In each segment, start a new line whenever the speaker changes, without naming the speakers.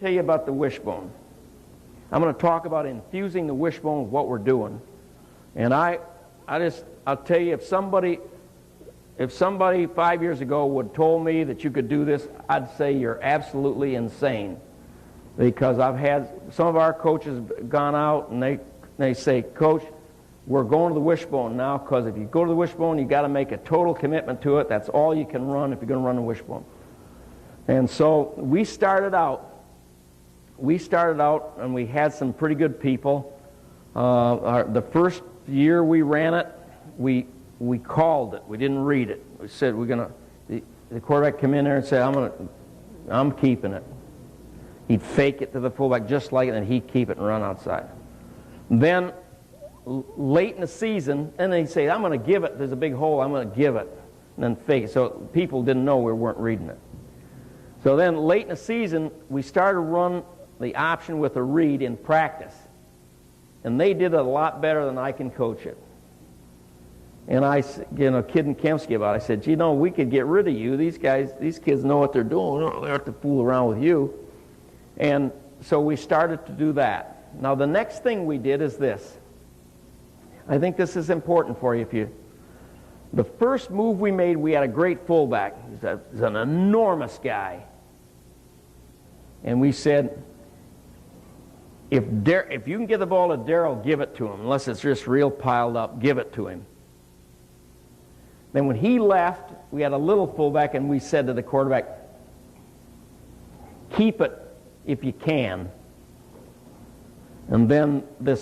tell you about the wishbone. I'm going to talk about infusing the wishbone with what we're doing. And I'll tell you, if somebody 5 years ago would have told me that you could do this, I'd say you're absolutely insane. Because I've had some of our coaches gone out and they say, Coach, we're going to the wishbone now, because if you go to the wishbone, you've got to make a total commitment to it. That's all you can run if you're going to run the wishbone. And so we started out and we had some pretty good people. The first year we ran it, we called it. We didn't read it. We said the quarterback come in there and say, I'm keeping it. He'd fake it to the fullback just like it, and he'd keep it and run outside. Then late in the season, and then he'd say, I'm going to give it. There's a big hole. I'm going to give it, and then fake it. So people didn't know we weren't reading it. So then late in the season, we started to run the option with a read in practice. And they did it a lot better than I can coach it. And I, kidding Kemsky about it, I said, we could get rid of you. These kids know what they're doing. They don't have to fool around with you. And so we started to do that. Now the next thing we did is this. I think this is important for you. The first move we made, we had a great fullback. He's an enormous guy. And we said, if you can get the ball to Darryl, give it to him. Unless it's just real piled up, give it to him. Then when he left, we had a little fullback, and we said to the quarterback, keep it if you can. And then the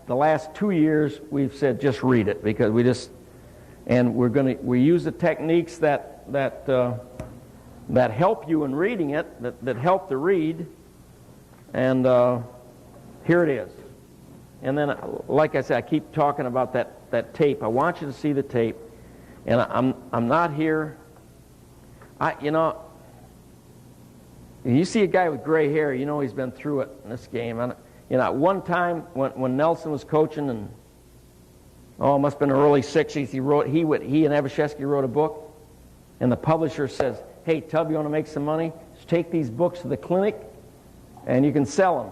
last 2 years, we've said just read it, because we use the techniques that help you in reading it, that help to read, and here it is. And then, like I said, I keep talking about that tape. I want you to see the tape, and I'm not here. You see a guy with gray hair, he's been through it in this game. At one time when Nelson was coaching, and it must have been the early 60s, he and Evashevsky wrote a book, and the publisher says, hey, Tubby, you want to make some money? Just take these books to the clinic, and you can sell them.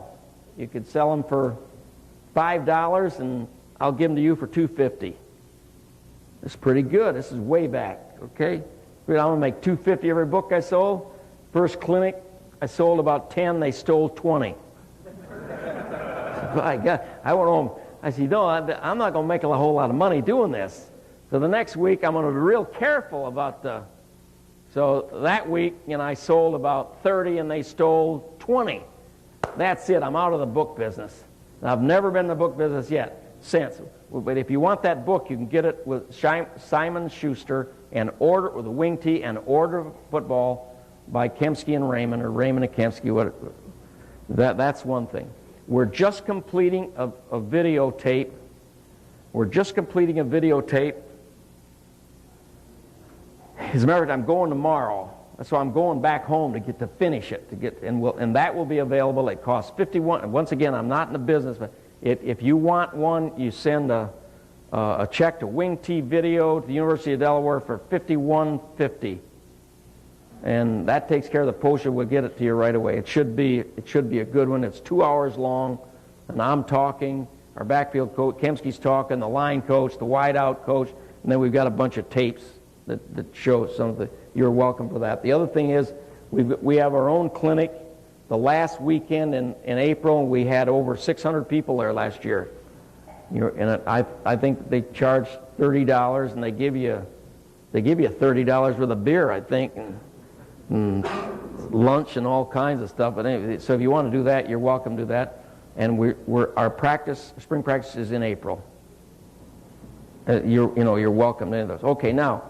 You could sell them for $5, and I'll give them to you for $2.50. That's pretty good. This is way back, okay? I'm going to make $2.50 every book I sold. First clinic, I sold about 10. They stole 20. My God, I went home. I said, I'm not going to make a whole lot of money doing this. So the next week, I'm going to be real careful about the... So that week, I sold about 30, and they stole 20. That's it. I'm out of the book business. I've never been in the book business since. But if you want that book, you can get it with Simon Schuster, and order with a wing tee, and Order Football by Kemsky and Raymond, or Raymond and Kemsky. That's one thing. We're just completing a videotape. As a matter of fact, I'm going tomorrow. So I'm going back home to finish it, and that will be available. It costs $51. Once again, I'm not in the business, but if you want one, you send a check to Wing T Video to the University of Delaware for $51.50, and that takes care of the postage. We'll get it to you right away. It should be a good one. It's 2 hours long, and I'm talking. Our backfield coach Kemsky's talking. The line coach, the wideout coach, and then we've got a bunch of tapes that show some of the. You're welcome for that. The other thing is we have our own clinic. The last weekend in April, we had over 600 people there last year. I think they charge $30, and they give you $30 worth of beer, I think, and lunch and all kinds of stuff. But anyway, so if you want to do that, you're welcome to do that. And our spring practice is in April. You're welcome to those. Okay, now.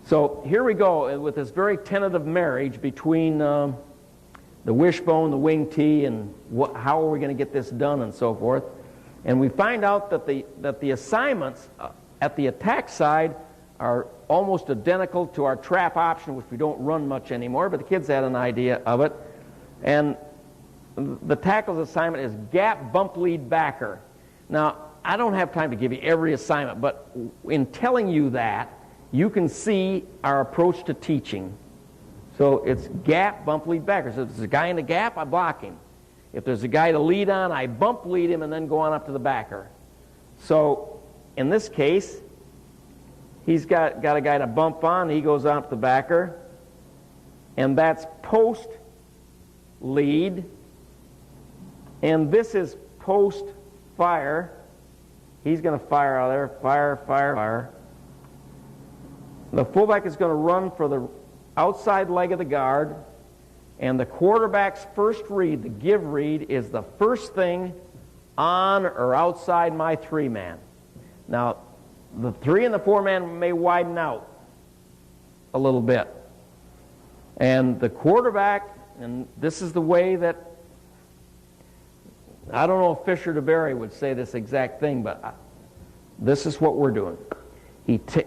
So here we go with this very tentative marriage between the wishbone, the wing tee, and how are we going to get this done, and so forth. And we find out that the assignments at the attack side are almost identical to our trap option, which we don't run much anymore, but the kids had an idea of it. And the tackle's assignment is gap bump lead backer. Now, I don't have time to give you every assignment, but in telling you that, you can see our approach to teaching. So it's gap, bump, lead, backer. So if there's a guy in the gap, I block him. If there's a guy to lead on, I bump lead him and then go on up to the backer. So in this case, he's got a guy to bump on. He goes on up the backer. And that's post lead. And this is post fire. He's going to fire out there. Fire, fire, fire. The fullback is going to run for the outside leg of the guard. And the quarterback's first read, the give read, is the first thing on or outside my 3-man. Now, the 3 and the 4-man may widen out a little bit. And the quarterback, and this is the way that, I don't know if Fisher DeBerry would say this exact thing, but this is what we're doing.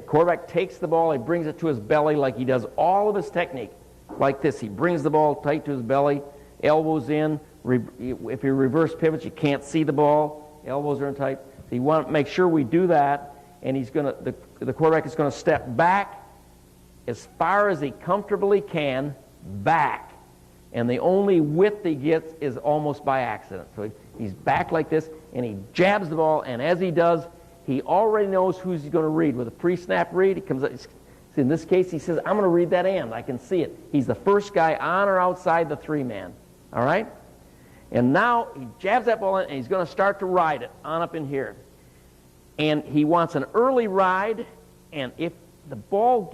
Quarterback takes the ball, he brings it to his belly like he does all of his technique. Like this, he brings the ball tight to his belly, elbows in. If he reverse pivots, you can't see the ball. Elbows are in tight. So you want to make sure we do that, and the quarterback is going to step back as far as he comfortably can, back. And the only width he gets is almost by accident. So he's back like this, and he jabs the ball, and as he does, he already knows who he's going to read. With a pre-snap read, he comes up. In this case, he says, I'm going to read that end. I can see it. He's the first guy on or outside the 3-man. All right? And now he jabs that ball in, and he's going to start to ride it on up in here. And he wants an early ride, and if the ball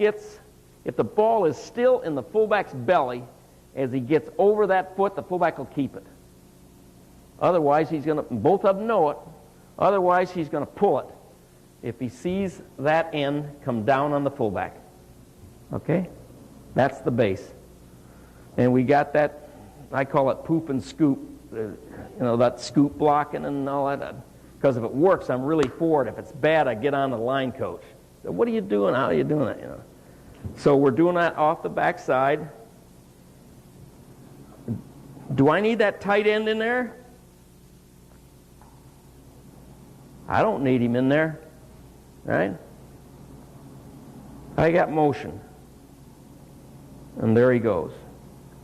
is still in the fullback's belly, as he gets over that foot, the fullback will keep it. Otherwise, both of them know it. Otherwise, he's going to pull it if he sees that end come down on the fullback. Okay? That's the base. And we got that, I call it poop and scoop, that scoop blocking and all that. Because if it works, I'm really for it. If it's bad, I get on the line coach. So what are you doing? How are you doing it? So we're doing that off the backside. Do I need that tight end in there? I don't need him in there. Right? I got motion. And there he goes.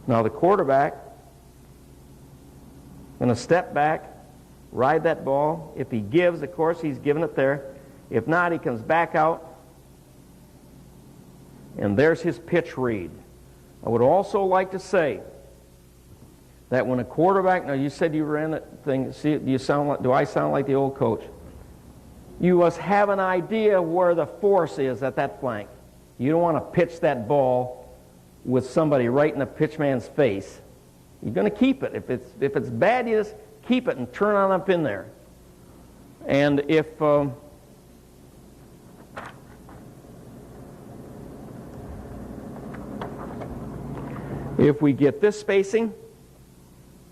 Now the quarterback going to step back, ride that ball. If he gives, of course, he's giving it there. If not, he comes back out. And there's his pitch read. I would also like to say that when a quarterback, now you said you ran that thing, do I sound like the old coach? You must have an idea where the force is at that flank. You don't want to pitch that ball with somebody right in the pitchman's face. You're going to keep it. If it's bad, you just keep it and turn on up in there. And if we get this spacing,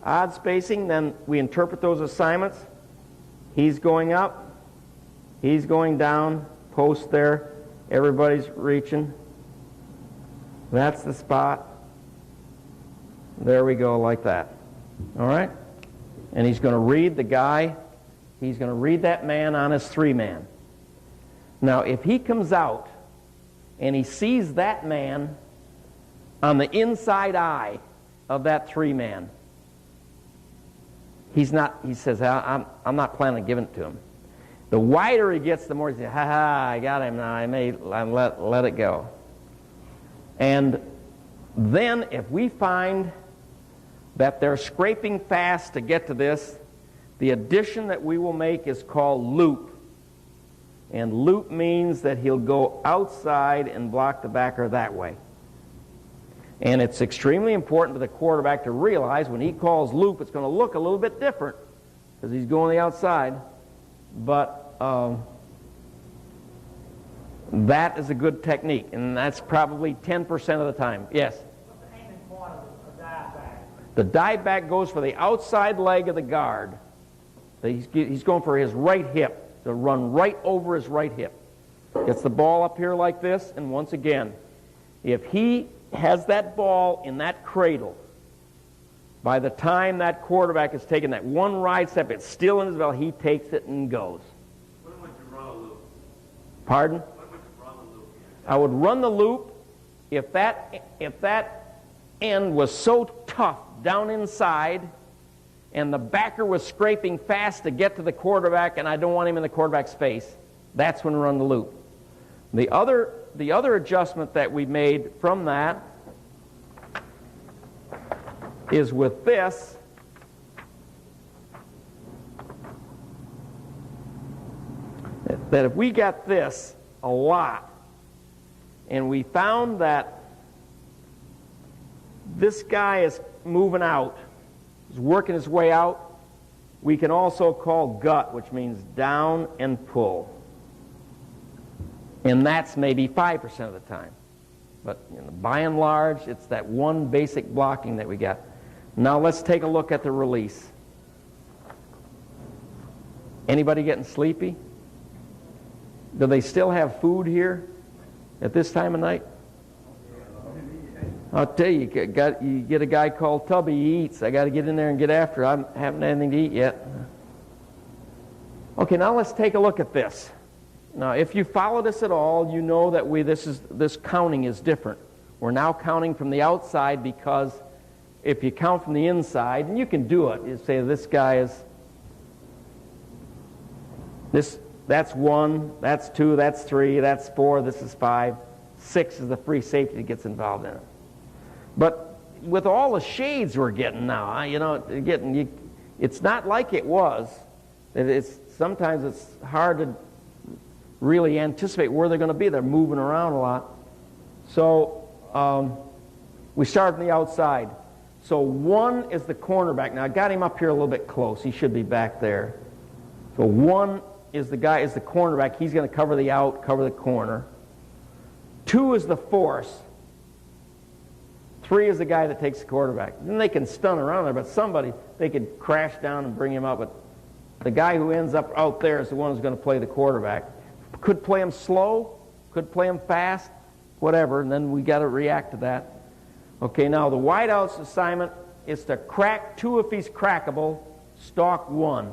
odd spacing, then we interpret those assignments. He's going up. He's going down, post there. Everybody's reaching. That's the spot. There we go, like that. All right? And he's going to read the guy. He's going to read that man on his 3-man. Now, if he comes out and he sees that man on the inside eye of that 3-man, he says, I'm not planning on giving it to him. The wider he gets, the more he says, ha, I got him now. I may let it go. And then if we find that they're scraping fast to get to this, the addition that we will make is called loop. And loop means that he'll go outside and block the backer that way. And it's extremely important to the quarterback to realize when he calls loop, it's going to look a little bit different because he's going the outside. But that is a good technique, and that's probably 10% of the time. Yes?
What's the aiming point of the dive back?
The dive back goes for the outside leg of the guard. He's going for his right hip, to run right over his right hip. Gets the ball up here like this, and once again, if he has that ball in that cradle, by the time that quarterback has taken that one ride step, it's still in his belly, he takes it and goes.
When would you run a loop?
Pardon?
When would you run a loop?
I would run the loop if that end was so tough down inside, and the backer was scraping fast to get to the quarterback, and I don't want him in the quarterback's face, that's when we run the loop. The other adjustment that we made from that is with this. That if we got this a lot, and we found that this guy is moving out, is working his way out, we can also call gut, which means down and pull. And that's maybe 5% of the time. But by and large, it's that one basic blocking that we got. Now let's take a look at the release. Anybody getting sleepy? Do they still have food here at this time of night? I'll tell you, you get a guy called Tubby, he eats. I got to get in there and get after it. I haven't had anything to eat yet. Okay, now let's take a look at this. Now, if you follow this at all, you know that this counting is different. We're now counting from the outside, because if you count from the inside, and you can do it, you say this guy is this. That's 1, that's 2, that's 3, that's 4, this is 5. 6 is the free safety that gets involved in it. But with all the shades we're getting now, it's not like it was. Sometimes it's hard to really anticipate where they're going to be. They're moving around a lot. So we start from the outside. So 1 is the cornerback. Now I got him up here a little bit close. He should be back there. So 1 is the cornerback. He's going to cover the out, cover the corner. 2 is the force. 3 is the guy that takes the quarterback. Then they can stun around there, but somebody, they could crash down and bring him up. But the guy who ends up out there is the one who's going to play the quarterback. Could play him slow, could play him fast, whatever, and then we got to react to that. Okay, now the wideout's assignment is to crack 2 if he's crackable, stalk 1.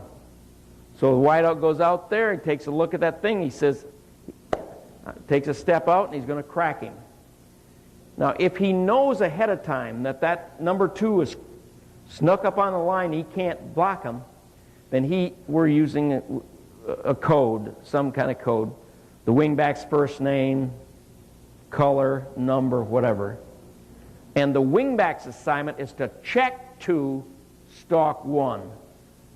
So the wideout goes out there, he takes a look at that thing, he says, takes a step out, and he's going to crack him. Now, if he knows ahead of time that number 2 is snuck up on the line, he can't block him, then we're using a code, some kind of code. The wingback's first name, color, number, whatever. And the wingback's assignment is to check 2, stalk 1.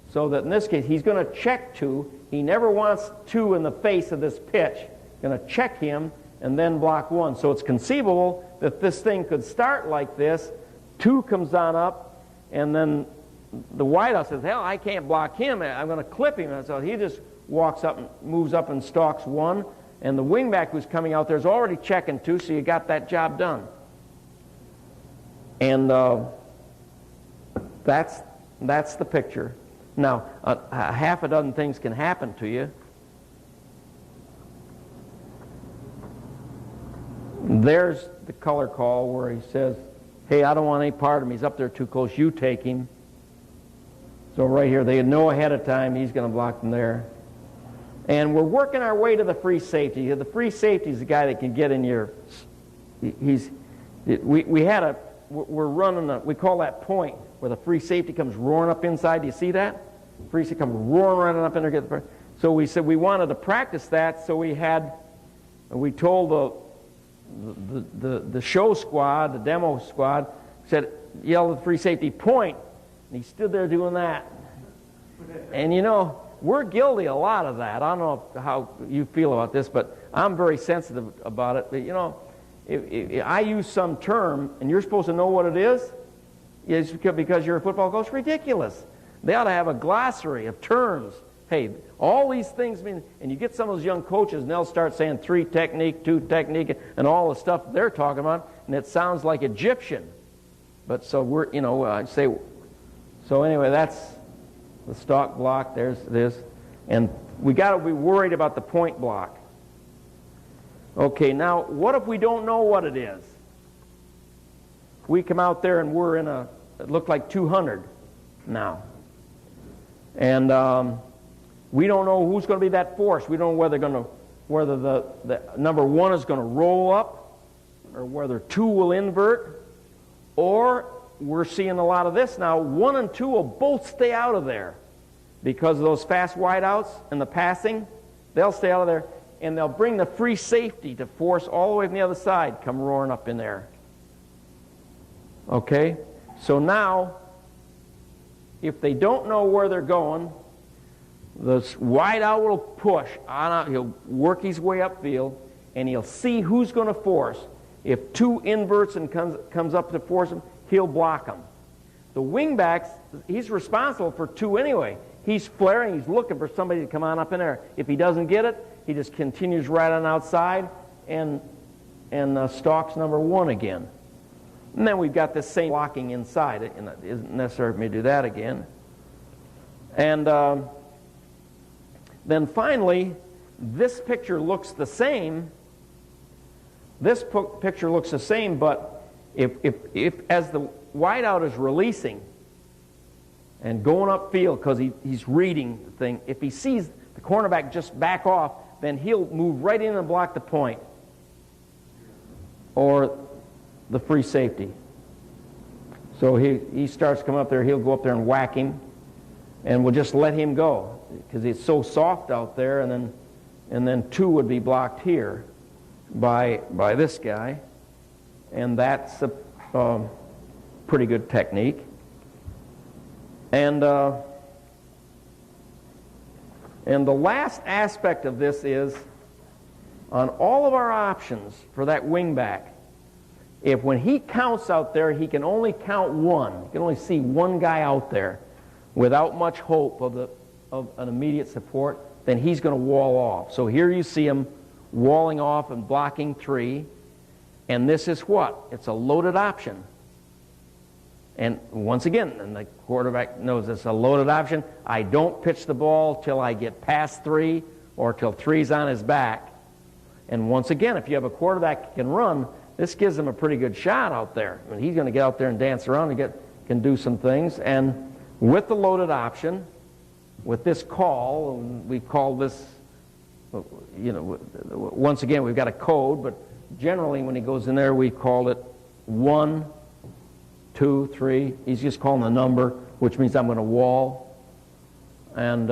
So that in this case, he's going to check 2. He never wants 2 in the face of this pitch. He's going to check him and then block 1. So it's conceivable that this thing could start like this. 2 comes on up, and then the wideout says, hell, I can't block him. I'm going to clip him. And so he just walks up and moves up and stalks 1. And the wingback who's coming out there is already checking 2, so you got that job done. And that's the picture. Now, half a dozen things can happen to you. There's the color call where he says, hey, I don't want any part of him. He's up there too close. You take him. So right here, they know ahead of time he's going to block them there. And we're working our way to the free safety. The free safety is the guy that can get in your... We're running we call that point, where the free safety comes roaring up inside. Do you see that? Free safety comes roaring right up in there. So we said we wanted to practice that, so we told the show squad, the demo squad, said, yell the free safety, point. And he stood there doing that. And we're guilty a lot of that. I don't know how you feel about this, but I'm very sensitive about it. But if I use some term and you're supposed to know what it is, it's because you're a football coach, ridiculous. They ought to have a glossary of terms. Hey, all these things mean, and you get some of those young coaches and they'll start saying 3 technique, 2 technique, and all the stuff they're talking about, and it sounds like Egyptian. But so we're, I'd say, so anyway, that's the stalk block, there's this. And we got to be worried about the point block. Okay, now, what if we don't know what it is? We come out there and we're in it looked like 200 now. And we don't know who's going to be that force. We don't know whether the number 1 is going to roll up, or whether 2 will invert, Or we're seeing a lot of this now. 1 and 2 will both stay out of there because of those fast wideouts and the passing. They'll stay out of there, and they'll bring the free safety to force all the way from the other side, come roaring up in there. Okay? So now, if they don't know where they're going, the wideout will push on out. He'll work his way upfield, and he'll see who's going to force. If 2 inverts and comes up to force him, he'll block them. The wingbacks, he's responsible for 2 anyway. He's flaring, he's looking for somebody to come on up in there. If he doesn't get it, he just continues right on outside and stalks number 1 again. And then we've got this same blocking inside. It isn't necessary for me to do that again. And then finally, this picture looks the same. This picture looks the same, but if as the wideout is releasing and going upfield because he's reading the thing, if he sees the cornerback just back off, then he'll move right in and block the point or the free safety. So he starts coming up there, he'll go up there and whack him, and we'll just let him go because it's so soft out there, and then 2 would be blocked here by this guy, and that's a pretty good technique. And the last aspect of this is on all of our options for that wingback. If when he counts out there, he can only count 1. He can only see 1 guy out there without much hope of an immediate support, then he's going to wall off. So here you see him walling off and blocking 3. And this is what? It's a loaded option. And once again, and the quarterback knows it's a loaded option. I don't pitch the ball till I get past 3 or till 3's on his back. And once again, if you have a quarterback that can run, this gives him a pretty good shot out there. I mean, he's going to get out there and dance around and can do some things. And with the loaded option, with this call, we call this, once again, we've got a code, but generally when he goes in there, we call it 1, 2, 3. He's just calling the number, which means I'm going to wall. And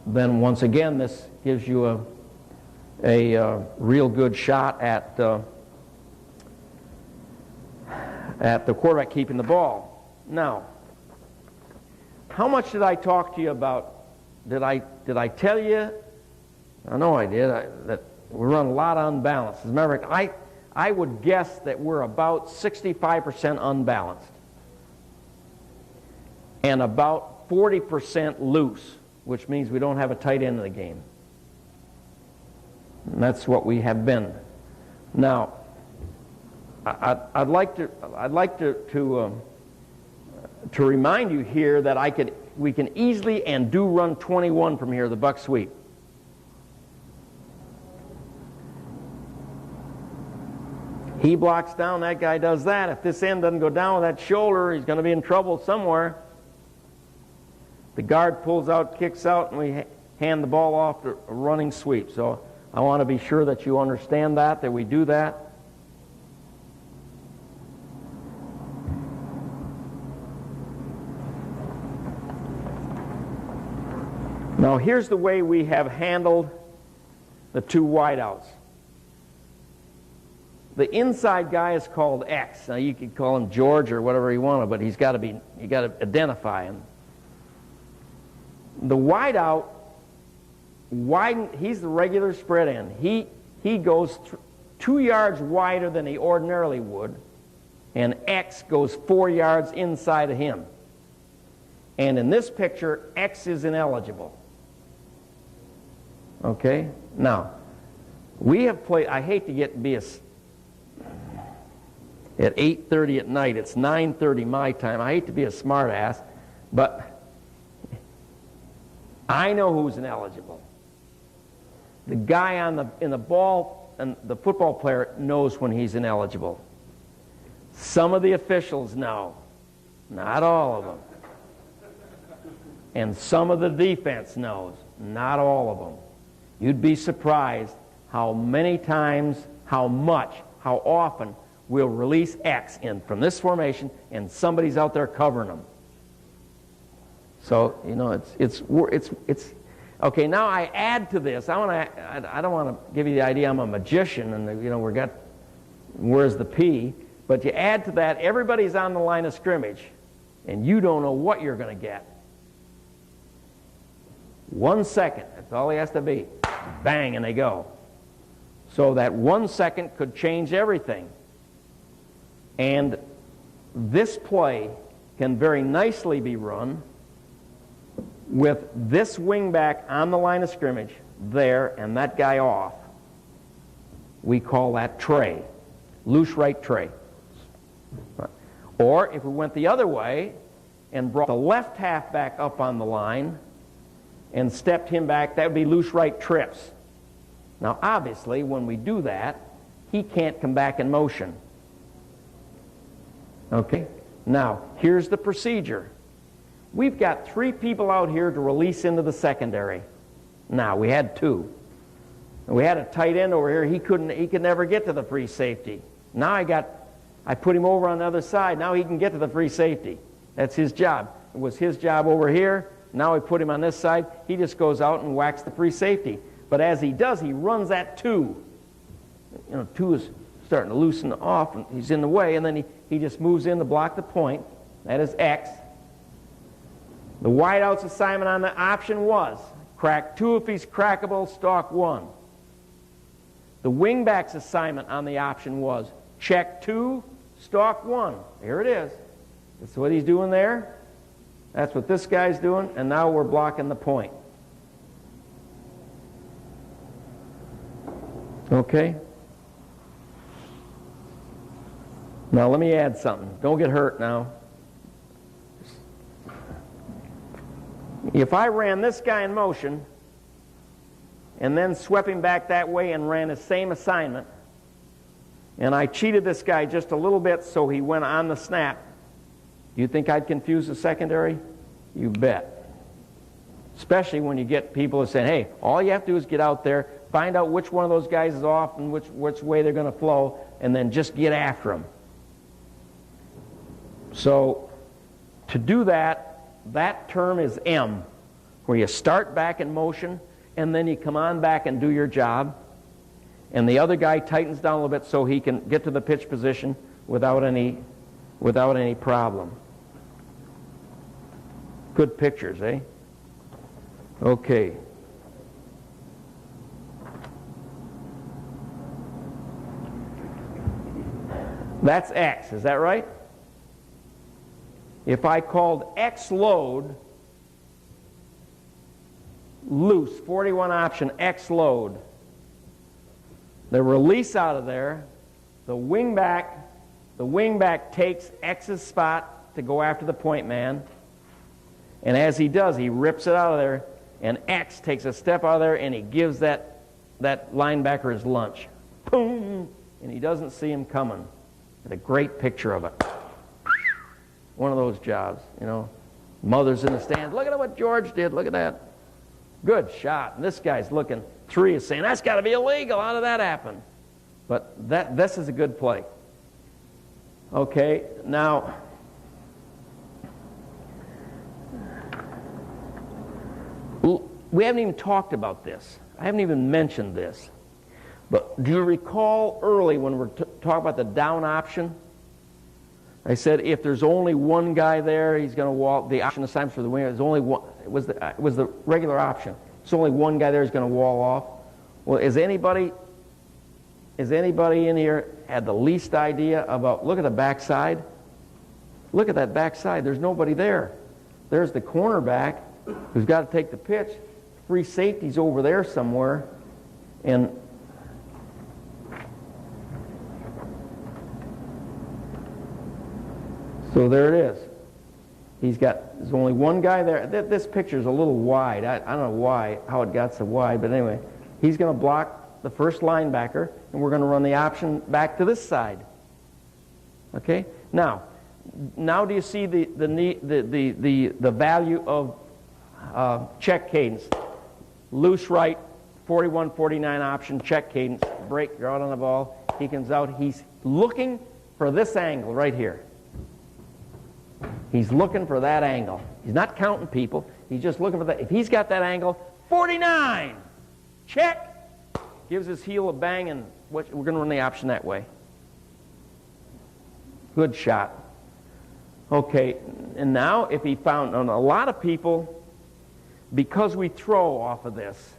then once again, this gives you a real good shot at the quarterback keeping the ball. Now, how much did I talk to you about? Did I tell you? I know I did. That we run a lot unbalanced. As a matter of fact, I would guess that we're about 65% unbalanced and about 40% loose, which means we don't have a tight end in the game. And that's what we have been. Now, I'd like to remind you here that we can easily and do run 21 from here, the buck sweep. He blocks down, that guy does that. If this end doesn't go down with that shoulder, he's going to be in trouble somewhere. The guard pulls out, kicks out, and we hand the ball off to a running sweep. So I want to be sure that you understand that we do that. Now here's the way we have handled the 2 wideouts. The inside guy is called X. Now you could call him George or whatever you want, but you got to identify him. The wideout, he's the regular spread end. He goes 2 yards wider than he ordinarily would, and X goes 4 yards inside of him. And in this picture, X is ineligible. Okay? Now, we have played, I hate to be at 8:30 at night, it's 9:30 my time. I hate to be a smart ass, but I know who's ineligible. The guy in the ball, and the football player knows when he's ineligible. Some of the officials know, not all of them. And some of the defense knows, not all of them. You'd be surprised how many times, how much, how often we'll release X in from this formation, and somebody's out there covering them. So, you know, it's okay. Now I add to this. I don't want to give you the idea I'm a magician and, you know, where's the P? But you add to that, everybody's on the line of scrimmage, and you don't know what you're going to get. 1 second, that's all he has to be. Bang, and they go. So that 1 second could change everything. And this play can very nicely be run with this wingback on the line of scrimmage there and that guy off. We call that tray, loose right tray. Or if we went the other way and brought the left halfback up on the line and stepped him back, that would be loose right trips. Now obviously when we do that, he can't come back in motion. Okay? Now here's the procedure. We've got 3 people out here to release into the secondary. Now we had 2. We had a tight end over here. He could never get to the free safety. Now I put him over on the other side. Now he can get to the free safety. That's his job. It was his job over here. Now I put him on this side. He just goes out and whacks the free safety. But as he does, he runs that 2. You know, 2 is starting to loosen off, and he's in the way, and then he just moves in to block the point. That is X. The wideout's assignment on the option was crack 2 if he's crackable, stalk 1. The wingback's assignment on the option was check 2, stalk 1. Here it is. That's what he's doing there. That's what this guy's doing, and now we're blocking the point. Okay? Now let me add something. Don't get hurt now. If I ran this guy in motion and then swept him back that way and ran the same assignment, and I cheated this guy just a little bit so he went on the snap, do you think I'd confuse the secondary? You bet. Especially when you get people who say, hey, all you have to do is get out there, find out which one of those guys is off and which way they're going to flow, and then just get after them. So to do that, that term is M, where you start back in motion and then you come on back and do your job, and the other guy tightens down a little bit so he can get to the pitch position without any problem. Good pictures, eh? Okay. That's X, is that right? If I called X load, loose, 41 option, X load, the release out of there, the wingback takes X's spot to go after the point man, and as he does, he rips it out of there, and X takes a step out of there, and he gives that linebacker his lunch. Boom! And he doesn't see him coming. It's a great picture of it. One of those jobs, you know. Mother's in the stands. Look at what George did. Look at that. Good shot. And this guy's looking. 3 is saying, that's got to be illegal. How did that happen? But this is a good play. Okay, now, we haven't even talked about this. I haven't even mentioned this. But do you recall early when we're talking about the down option? I said if there's only one guy there, he's going to wall. The option assignments for the winger, there's only one. It was the regular option. There's only one guy there who's going to wall off. Well, is anybody in here had the least idea about? Look at the backside. Look at that backside. There's nobody there. There's the cornerback who's got to take the pitch. Free safety's over there somewhere, and so there it is. There's only one guy there. This picture's a little wide. I don't know how it got so wide, but anyway, he's going to block the first linebacker, and we're going to run the option back to this side. Okay? Now do you see the value of check cadence? Loose right, 41-49 option, check cadence, break, you're out on the ball. He comes out, he's looking for this angle right here. He's looking for that angle. He's not counting people. He's just looking for that. If he's got that angle, 49. Check. Gives his heel a bang, and we're going to run the option that way. Good shot. Okay, and now if he found, a lot of people, because we throw off of this,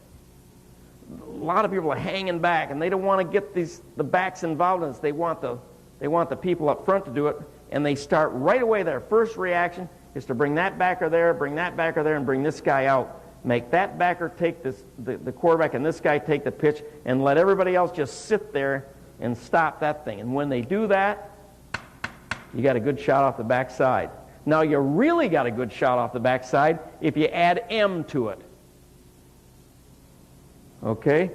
a lot of people are hanging back, and they don't want to get the backs involved in this. They want the people up front to do it, and they start right away. Their first reaction is to bring that backer there, bring that backer there, and bring this guy out. Make that backer take the quarterback and this guy take the pitch, and let everybody else just sit there and stop that thing. And when they do that, you got a good shot off the backside. Now you really got a good shot off the backside if you add M to it. Okay?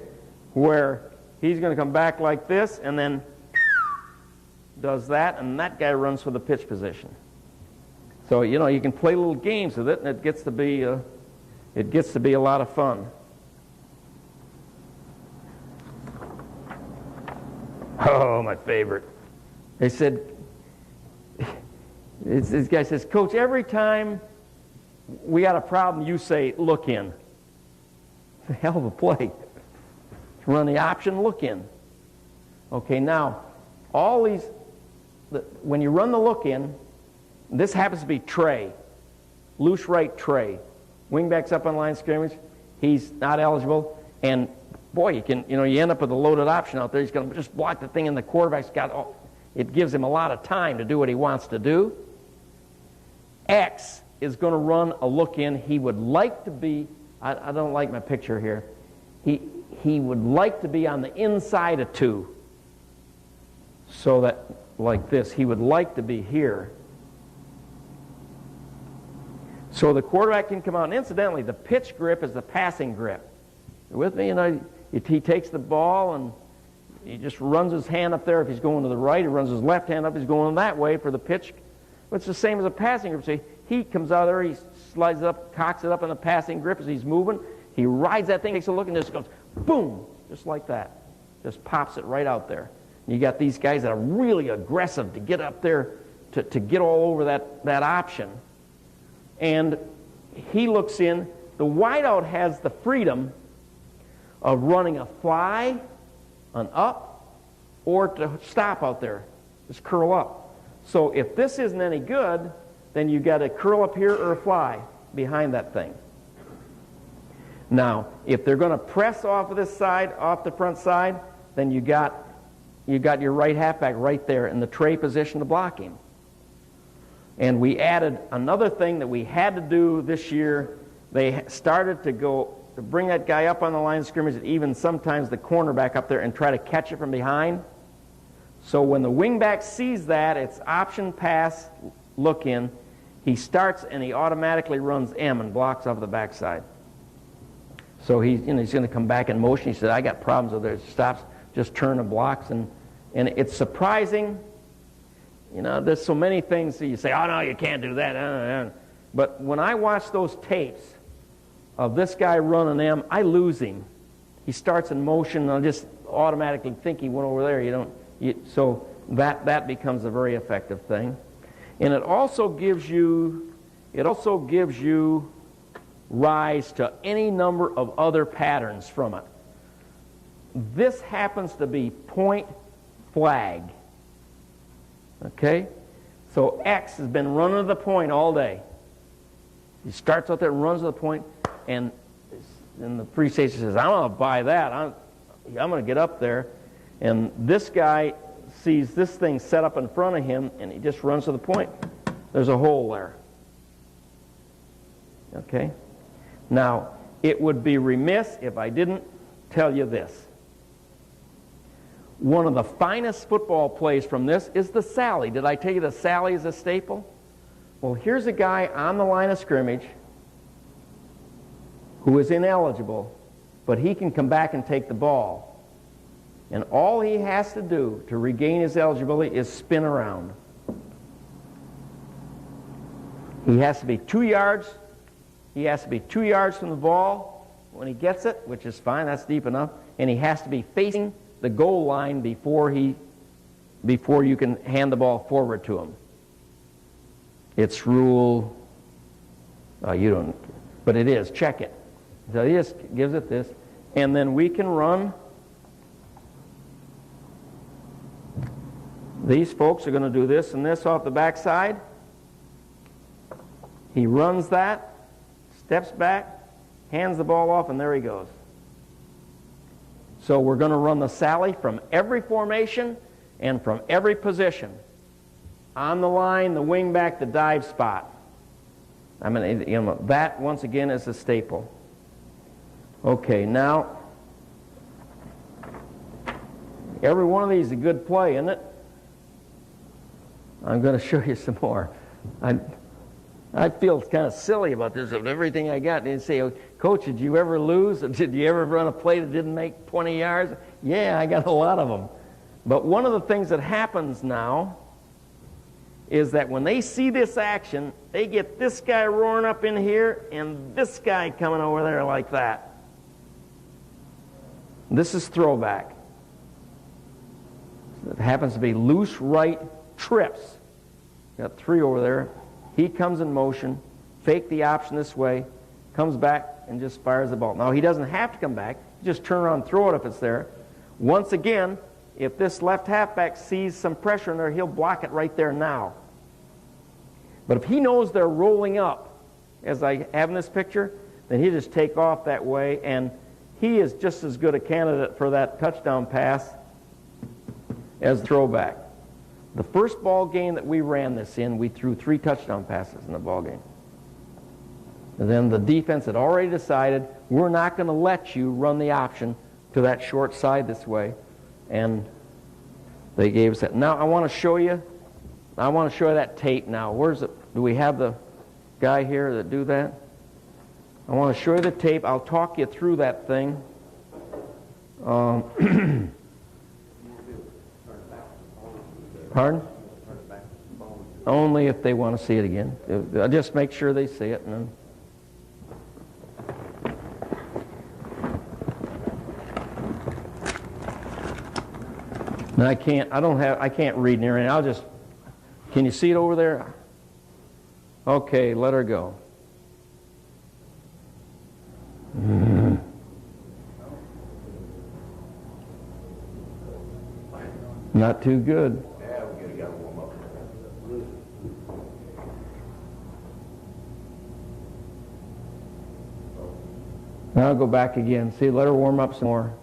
Where he's going to come back like this and then does that, and that guy runs for the pitch position. So, you can play little games with it, and it gets to be a lot of fun. Oh, my favorite. They said, this guy says, Coach, every time we got a problem, you say, look in. It's a hell of a play. Run the option, look in. Okay, now, all these, when you run the look in, this happens to be Trey, loose right Trey. Wingback's up on line of scrimmage. He's not eligible. And, boy, you end up with a loaded option out there. He's going to just block the thing, and the quarterback's it gives him a lot of time to do what he wants to do. X is going to run a look in. He would like to be, I don't like my picture here. He would like to be on the inside of 2. So that, like this, he would like to be here. So the quarterback can come out. And incidentally, the pitch grip is the passing grip. You with me? He takes the ball and he just runs his hand up there. If he's going to the right, he runs his left hand up. He's going that way for the pitch. But it's the same as a passing grip. See, he comes out there, he slides it up, cocks it up in the passing grip as he's moving. He rides that thing, takes a look, and just goes, boom, just like that. Just pops it right out there. And you got these guys that are really aggressive to get up there, to get all over that option. And he looks in. The wideout has the freedom of running a fly, an up, or to stop out there. Just curl up. So if this isn't any good, then you got to curl up here or a fly behind that thing. Now, if they're going to press off of this side, off the front side, then you got your right halfback right there in the tray position to block him. And we added another thing that we had to do this year. They started to bring that guy up on the line of scrimmage, and even sometimes the cornerback up there, and try to catch it from behind. So when the wingback sees that, it's option pass, look in. He starts and he automatically runs M and blocks off the backside. So he's going to come back in motion. He said, I got problems with it. Stops, just turn and blocks. And it's surprising. There's so many things that you say, oh, no, you can't do that. But when I watch those tapes of this guy running M, I lose him. He starts in motion, and I just automatically think he went over there. So that becomes a very effective thing. And it also gives you rise to any number of other patterns from it. This happens to be point flag. Okay? So X has been running to the point all day. He starts out there and runs to the point, and the free safety says, I'm going to buy that. I'm going to get up there. And this guy sees this thing set up in front of him, and he just runs to the point. There's a hole there. Okay? Now, it would be remiss if I didn't tell you this. One of the finest football plays from this is the Sally. Did I tell you the Sally is a staple? Well, here's a guy on the line of scrimmage who is ineligible, but he can come back and take the ball. And all he has to do to regain his eligibility is spin around. He has to be 2 yards. He has to be 2 yards from the ball when he gets it, which is fine. That's deep enough. And he has to be facing the goal line before he before you can hand the ball forward to him. It's rule, you don't, but it is, check it. So he just gives it this, and then we can run. These folks are going to do this and this off the backside. He runs that, steps back, hands the ball off, and there he goes. So we're going to run the sally from every formation and from every position. On the line, the wing back, the dive spot. I mean, you know, that once again is a staple. Okay, now every one of these is a good play, isn't it? I'm going to show you some more. I feel kind of silly about this. Of everything I got, they say, oh, Coach, did you ever lose? Did you ever run a play that didn't make 20 yards? Yeah, I got a lot of them. But one of the things that happens now is that when they see this action, they get this guy roaring up in here and this guy coming over there like that. This is throwback. It happens to be loose right trips. Got 3 over there. He comes in motion, fake the option this way, comes back and just fires the ball. Now he doesn't have to come back. Just turn around and throw it if it's there. Once again, if this left halfback sees some pressure in there, he'll block it right there now. But if he knows they're rolling up, as I have in this picture, then he'll just take off that way, and he is just as good a candidate for that touchdown pass as the throwback. The first ball game that we ran this in, we threw 3 touchdown passes in the ball game. And then the defense had already decided, we're not going to let you run the option to that short side this way. And they gave us that. Now I want to show you that tape now. Where's it? Do we have the guy here that do that? I want to show you the tape. I'll talk you through that thing. Pardon? Only if they want to see it again. I'll just make sure they see it. And then and I can't read near it. I'll just, can you see it over there? Okay, let her go. Not too good.
Yeah, we gotta warm up.
Now I'll go back again. See, let her warm up some more.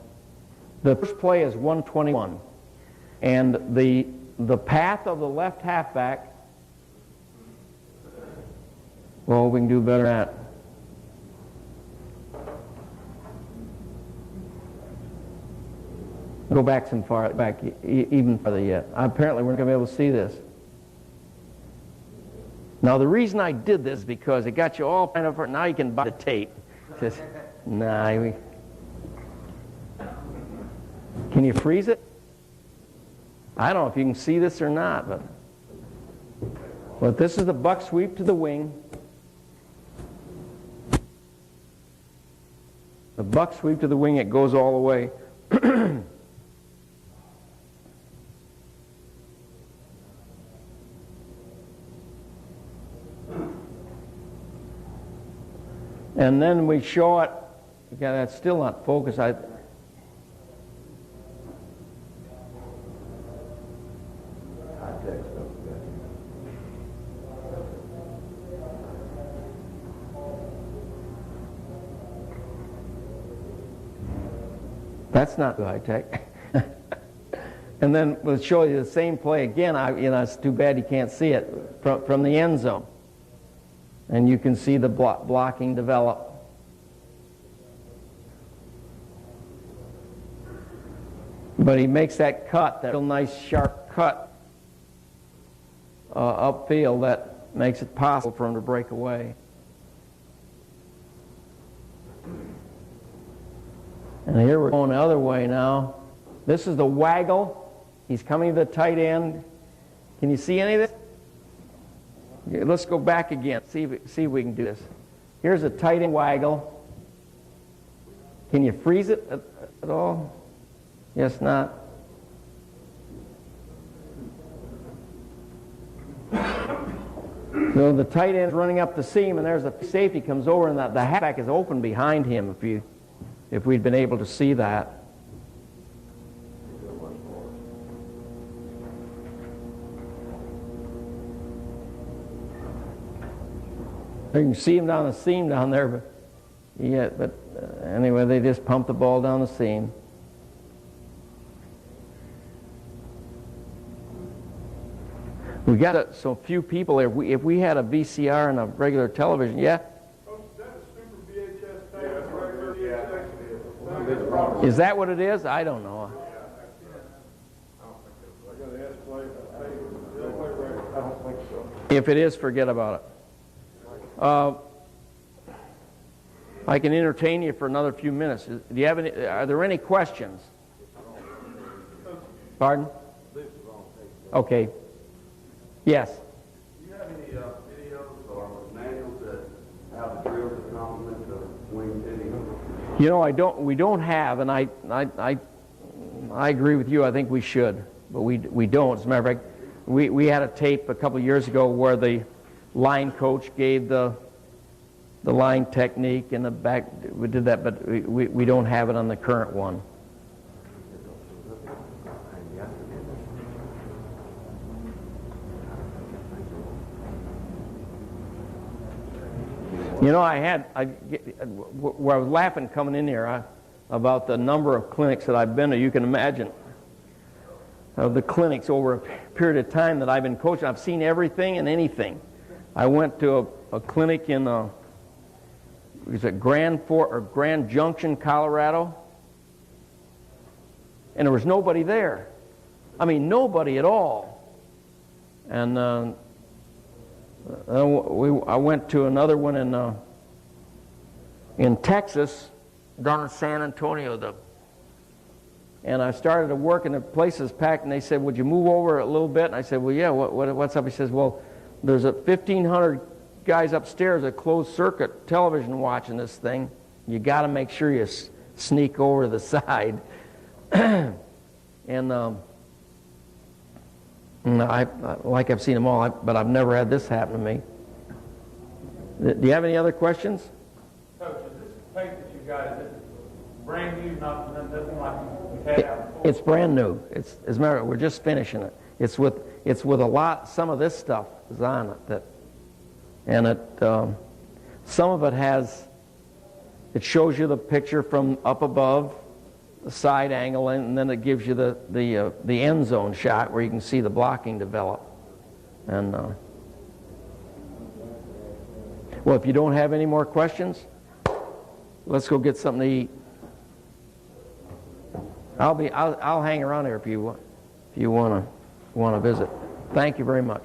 The first play is 121. And the path of the left halfback, well, we can do better at. Go back some far back, even farther yet. Apparently, we're not going to be able to see this. Now, the reason I did this is because it got you all kind of. Now you can buy the tape. Just, nah. Can you freeze it? I don't know if you can see this or not, but this is the buck sweep to the wing. The buck sweep to the wing, it goes all the way. And then we show it. Yeah, that's still not focused. That's not high tech. And then we'll show you the same play again. It's too bad you can't see it from the end zone. And you can see the blocking develop. But he makes that cut, that real nice sharp cut upfield that makes it possible for him to break away. And here we're going the other way now. This is the waggle. He's coming to the tight end. Can you see any of this? Let's go back again. See if we can do this. Here's a tight end waggle. Can you freeze it at all? Yes, not. So the tight end's running up the seam, and there's a safety comes over, and the halfback is open behind him. If we'd been able to see that. You can see him down the seam down there, but anyway, they just pumped the ball down the seam. We got so few people there. If we had a VCR and a regular television, yeah. Is that what it is? I don't know. If it is, forget about it. I can entertain you for another few minutes. Do you have any? Are there any questions? Pardon? Okay. Yes.
Do you have any videos or manuals that have the drills that complement the wing fitting?
You know, we don't have, and I agree with you. I think we should, but we don't. As a matter of fact, we had a tape a couple of years ago where the line coach gave the line technique in the back. We did that, but we don't have it on the current one. You know, where I was laughing coming in here about the number of clinics that I've been to. You can imagine the clinics over a period of time that I've been coaching. I've seen everything and anything. I went to a clinic in Grand Junction, Colorado, and there was nobody there. I mean, nobody at all. And I went to another one in Texas, down in San Antonio, and I started to work, and the place was packed, and they said, "Would you move over a little bit?" And I said, "Well, yeah. What's up?" He says, "Well, there's 1,500 guys upstairs at closed circuit television watching this thing. You got to make sure you sneak over to the side." And like I've seen them all, but I've never had this happen to me. Do you have any other questions?
Coach, is this tape that you got, is it brand new, nothing like we've had out before?
It's brand new. As a matter of fact, we're just finishing it. It's with a lot. Some of this stuff is on it some of it has. It shows you the picture from up above, the side angle, and then it gives you the end zone shot where you can see the blocking develop. And well, if you don't have any more questions, let's go get something to eat. I'll hang around here if you want to visit. Thank you very much.